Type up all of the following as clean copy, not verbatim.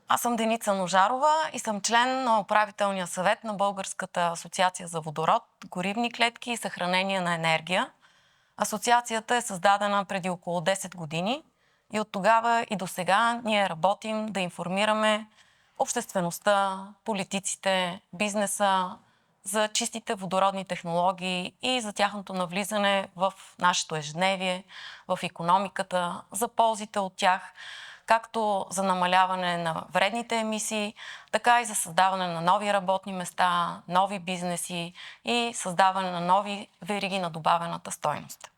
Аз съм Деница Ножарова и съм член на управителния съвет на Българската асоциация за водород, горивни клетки и съхранение на енергия. Асоциацията е създадена преди около 10 години и от тогава и до сега ние работим да информираме обществеността, политиците, бизнеса за чистите водородни технологии и за тяхното навлизане в нашето ежедневие, в икономиката, за ползите от тях, както за намаляване на вредните емисии, така и за създаване на нови работни места, нови бизнеси и създаване на нови вериги на добавената стойност.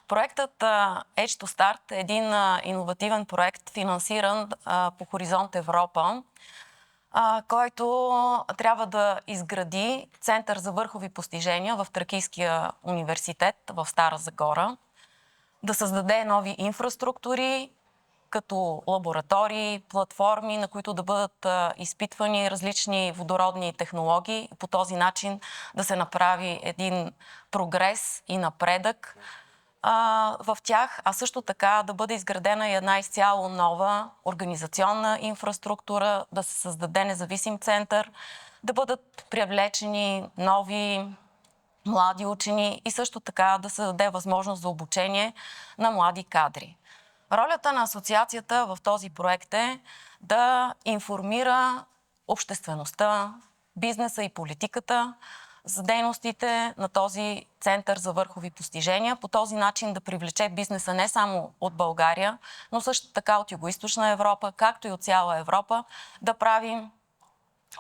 Проектът Edge to Start е един иновативен проект, финансиран по Хоризонт Европа, който трябва да изгради Център за върхови постижения в Тракийския университет в Стара Загора, да създаде нови инфраструктури, като лаборатории, платформи, на които да бъдат изпитвани различни водородни технологии, по този начин да се направи един прогрес и напредък в тях, а също така да бъде изградена и една изцяло нова организационна инфраструктура, да се създаде независим център, да бъдат привлечени нови млади учени и също така да се даде възможност за обучение на млади кадри. Ролята на асоциацията в този проект е да информира обществеността, бизнеса и политиката за дейностите на този Център за върхови постижения. По този начин да привлече бизнеса не само от България, но също така от Югоизточна Европа, както и от цяла Европа, да правим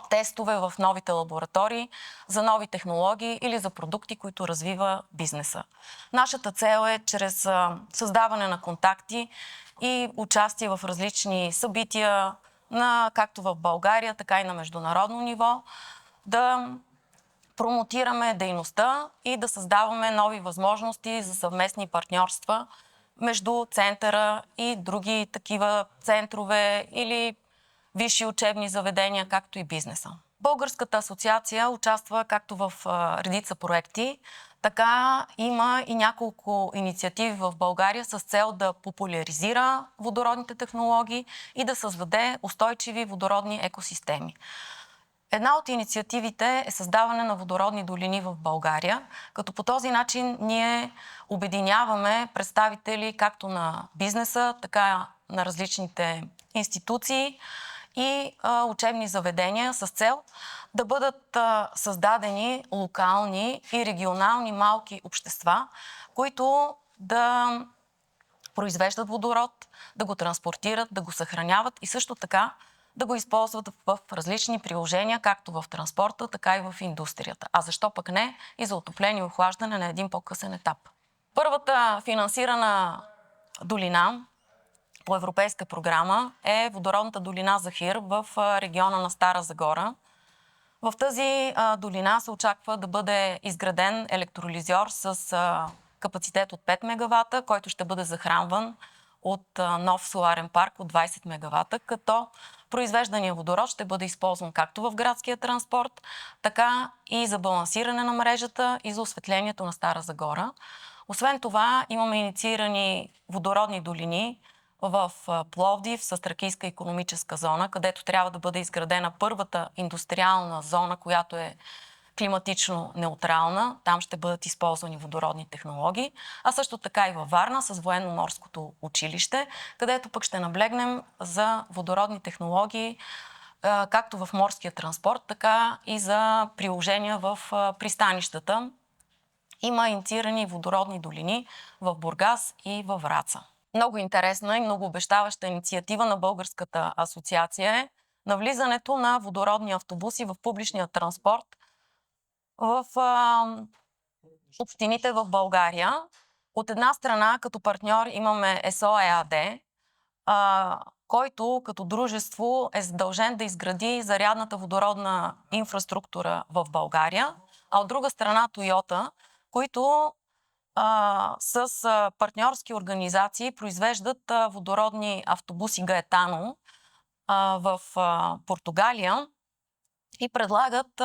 тестове в новите лаборатории за нови технологии или за продукти, които развива бизнеса. Нашата цел е чрез създаване на контакти и участие в различни събития, както в България, така и на международно ниво, да промотираме дейността и да създаваме нови възможности за съвместни партньорства между центъра и други такива центрове или висши учебни заведения, както и бизнеса. Българската асоциация участва както в редица проекти, така има и няколко инициативи в България с цел да популяризира водородните технологии и да създаде устойчиви водородни екосистеми. Една от инициативите е създаване на водородни долини в България, като по този начин ние обединяваме представители както на бизнеса, така и на различните институции и учебни заведения с цел да бъдат създадени локални и регионални малки общества, които да произвеждат водород, да го транспортират, да го съхраняват и също така да го използват в различни приложения, както в транспорта, така и в индустрията. А защо пък не и за отопление и охлаждане на един по-късен етап. Първата финансирана долина по европейска програма е водородната долина Захир в региона на Стара Загора. В тази долина се очаква да бъде изграден електролизьор с капацитет от 5 мегавата, който ще бъде захранван от нов соларен парк от 20 мегавата, като произвеждания водород ще бъде използван както в градския транспорт, така и за балансиране на мрежата и за осветлението на Стара Загора. Освен това, имаме инициирани водородни долини в Пловдив с Тракийска икономическа зона, където трябва да бъде изградена първата индустриална зона, която е климатично неутрална. Там ще бъдат използвани водородни технологии, а също така и във Варна с военно-морското училище, където пък ще наблегнем за водородни технологии както в морския транспорт, така и за приложения в пристанищата. Има инициирани водородни долини в Бургас и във Враца. Много интересна и много обещаваща инициатива на Българската асоциация е навлизането на водородни автобуси в публичния транспорт в общините в България. От една страна, като партньор имаме ЕСО ЕАД, който като дружество е задължен да изгради зарядната водородна инфраструктура в България, а от друга страна Тойота, които с партньорски организации произвеждат водородни автобуси Гаетано в Португалия и предлагат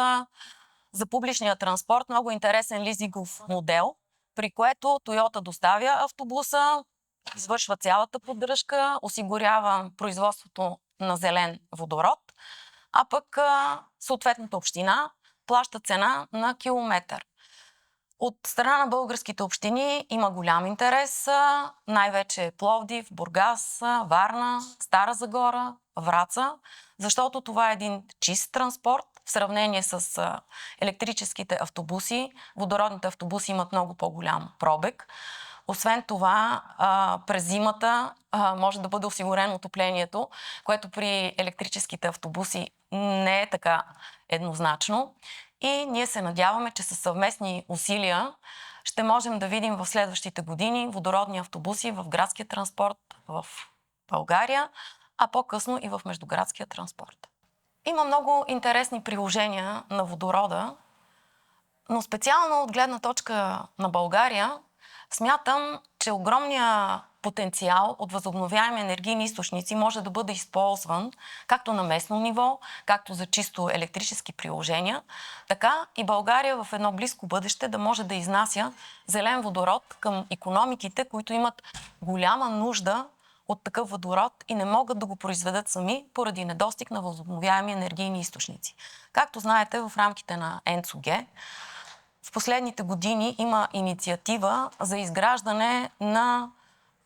за публичния транспорт много интересен лизингов модел, при което Тойота доставя автобуса, извършва цялата поддръжка, осигурява производството на зелен водород, а пък съответната община плаща цена на километър. От страна на българските общини има голям интерес, най-вече Пловдив, Бургас, Варна, Стара Загора, Враца, защото това е един чист транспорт в сравнение с електрическите автобуси. Водородните автобуси имат много по-голям пробег. Освен това, през зимата може да бъде осигурено отоплението, което при електрическите автобуси не е така еднозначно. И ние се надяваме, че със съвместни усилия ще можем да видим в следващите години водородни автобуси в градския транспорт в България, а по-късно и в междуградския транспорт. Има много интересни приложения на водорода, но специално от гледна точка на България смятам, че огромният потенциал от възобновяеми енергийни източници може да бъде използван както на местно ниво, както за чисто електрически приложения, така и България в едно близко бъдеще да може да изнася зелен водород към икономиките, които имат голяма нужда от такъв водород и не могат да го произведат сами поради недостиг на възобновяеми енергийни източници. Както знаете, в рамките на ЕНЦО-Г в последните години има инициатива за изграждане на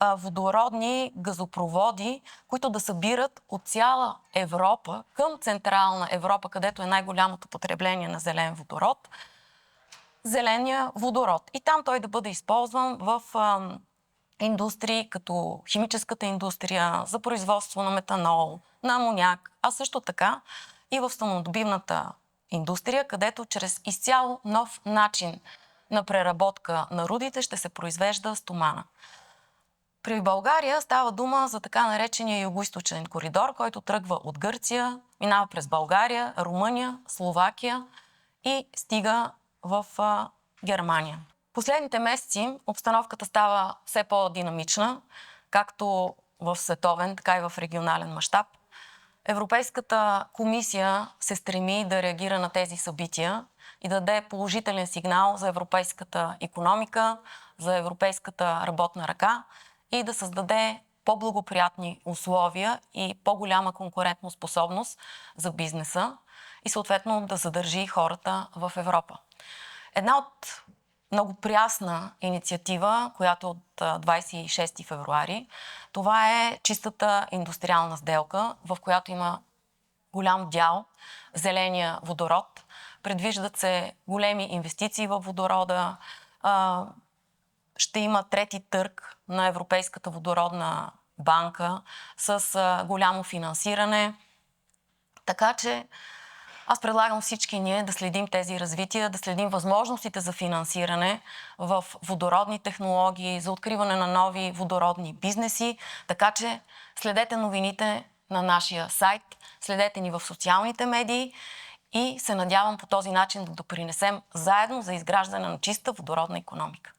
водородни газопроводи, които да събират от цяла Европа към Централна Европа, където е най-голямото потребление на зелен водород, зеления водород. И там той да бъде използван в индустрии като химическата индустрия, за производство на метанол, на амоняк, а също така и в стоманодобивната индустрия, където чрез изцяло нов начин на преработка на рудите ще се произвежда стомана. При България става дума за така наречения югоизточен коридор, който тръгва от Гърция, минава през България, Румъния, Словакия и стига в Германия. Последните месеци обстановката става все по-динамична, както в световен, така и в регионален мащаб. Европейската комисия се стреми да реагира на тези събития и да даде положителен сигнал за европейската икономика, за европейската работна ръка и да създаде по-благоприятни условия и по-голяма конкурентоспособност за бизнеса и съответно да задържи хората в Европа. Една от много прясна инициатива, която е от 26 февруари, това е чистата индустриална сделка, в която има голям дял зеления водород. Предвиждат се големи инвестиции в водорода. Ще има трети търг на Европейската водородна банка с голямо финансиране. Така че аз предлагам всички ние да следим тези развития, да следим възможностите за финансиране в водородни технологии, за откриване на нови водородни бизнеси, така че следете новините на нашия сайт, следете ни в социалните медии и се надявам по този начин да допринесем заедно за изграждане на чиста водородна икономика.